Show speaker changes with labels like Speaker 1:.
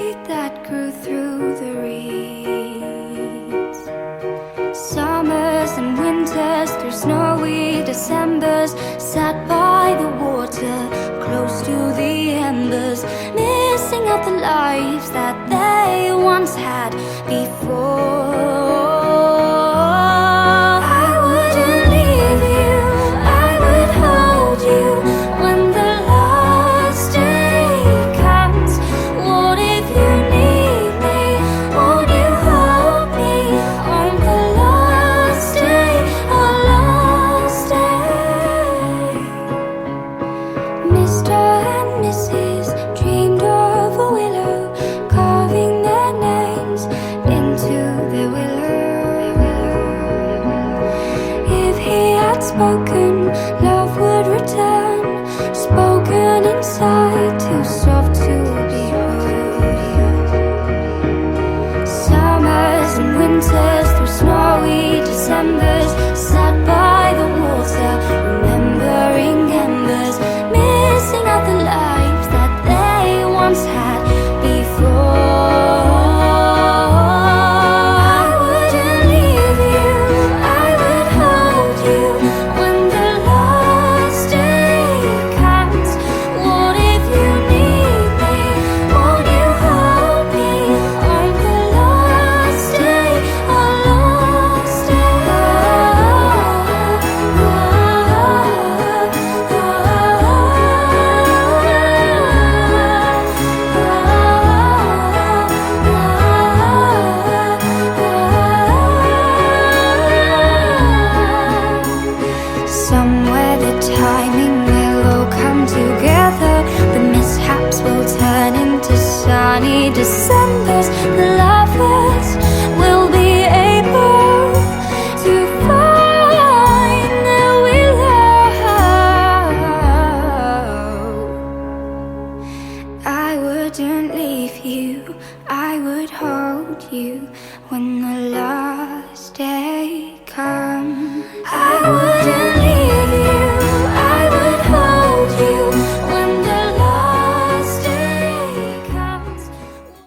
Speaker 1: seed that grew through the reeds. Summers and winters, through snowy Decembers, sat by the water, close to the embers, missing out the lives that they once had before. Mr. and Mrs. dreamed of a willow, carving their names into the willow. If he had spoken, love would return, spoken inside, too soft to behold. Summers and winters, through snowy Decembers, sat by the water, remembering embers, missing out the lives that they once had before. I wouldn't leave you, I would hold you when the last day comes. What if you need me? Won't you hold me on the last day, our last day? Somewhere the timing will all come together. The mishaps will turn into sunny Decembers. The lovers will be able to find their willow. I wouldn't leave you, I would hold you when the last day comes. I wouldn't